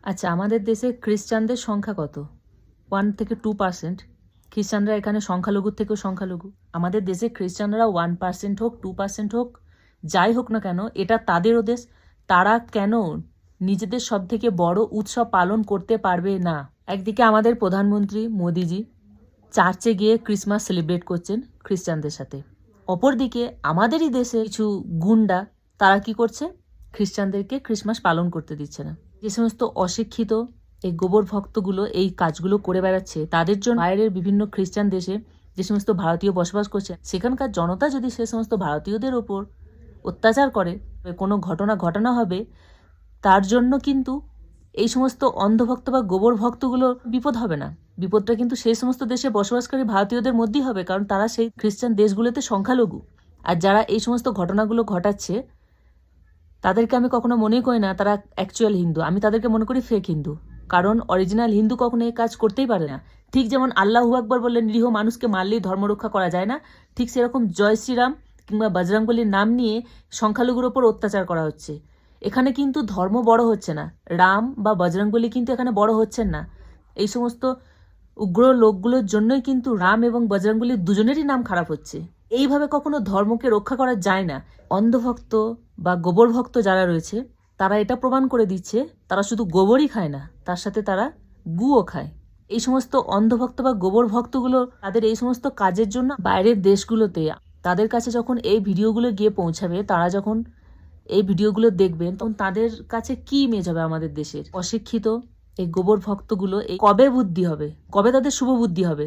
আচ্ছা, আমাদের দেশে খ্রিস্টানদের সংখ্যা কত? 1 থেকে 2%। খ্রিস্টানরা এখানে সংখ্যালঘুর থেকেও সংখ্যালঘু। আমাদের দেশে খ্রিস্টানরা 1% হোক, 2% হোক, যাই হোক না কেন, এটা তাদেরও দেশ। তারা কেন নিজেদের সবথেকে বড় উৎসব পালন করতে পারবে না? একদিকে আমাদের প্রধানমন্ত্রী মোদিজি চার্চে গিয়ে ক্রিসমাস সেলিব্রেট করছেন খ্রিস্টানদের সাথে। অপরদিকে আমাদেরই দেশে কিছু গুন্ডা তারা কি করছে? খ্রিস্টানদেরকে ক্রিসমাস পালন করতে দিচ্ছে না। যে সমস্ত অশিক্ষিত এই গোবর ভক্তগুলো এই কাজগুলো করে বেড়াচ্ছে, তাদের জন্য বাইরের বিভিন্ন খ্রিস্টান দেশে যে সমস্ত ভারতীয় বসবাস করছে, সেখানকার জনতা যদি সে সমস্ত ভারতীয়দের ওপর অত্যাচার করে, কোনো ঘটনা ঘটানো হবে, তার জন্য কিন্তু এই সমস্ত অন্ধভক্ত বা গোবর ভক্তগুলো বিপদ হবে না। বিপদটা কিন্তু সেই সমস্ত দেশে বসবাসকারী ভারতীয়দের মধ্যেই হবে, কারণ তারা সেই খ্রিস্টান দেশগুলোতে সংখ্যালঘু। আর যারা এই সমস্ত ঘটনাগুলো ঘটাচ্ছে তাদেরকে আমি কখনো মনেই করি না তারা অ্যাকচুয়াল হিন্দু। আমি তাদেরকে মনে করি ফেক হিন্দু, কারণ অরিজিনাল হিন্দু কখনো এই কাজ করতেই পারে না। ঠিক যেমন আল্লাহু আকবর বললে নিরীহ মানুষকে মারলেই ধর্ম রক্ষা করা যায় না, ঠিক সেরকম জয় শ্রীরাম কিংবা বজরংবলীর নাম নিয়ে সংখ্যালঘুর ওপর অত্যাচার করা হচ্ছে। এখানে কিন্তু ধর্ম বড় হচ্ছে না, রাম বা বজরংবলী কিন্তু এখানে বড় হচ্ছেন না। এই সমস্ত উগ্র লোকগুলোর জন্যই কিন্তু রাম এবং বজরংবলী দুজনেরই নাম খারাপ হচ্ছে। এইভাবে কখনো ধর্মকে রক্ষা করা যায় না। অন্ধভক্ত বা গোবর ভক্ত যারা রয়েছে তারা এটা প্রমাণ করে দিচ্ছে তারা শুধু গোবরই খায় না, তার সাথে তারা গুও খায়। এই সমস্ত অন্ধভক্ত বা গোবর ভক্তগুলো তাদের এই সমস্ত কাজের জন্য বাইরের দেশগুলোতে তাদের কাছে যখন এই ভিডিওগুলো গিয়ে পৌঁছাবে, তারা যখন এই ভিডিওগুলো দেখবেন, তখন তাদের কাছে কি ইমেজ হবে আমাদের দেশের? অশিক্ষিত এই গোবর ভক্তগুলো এই কবে বুদ্ধি হবে, কবে তাদের শুভ বুদ্ধি হবে?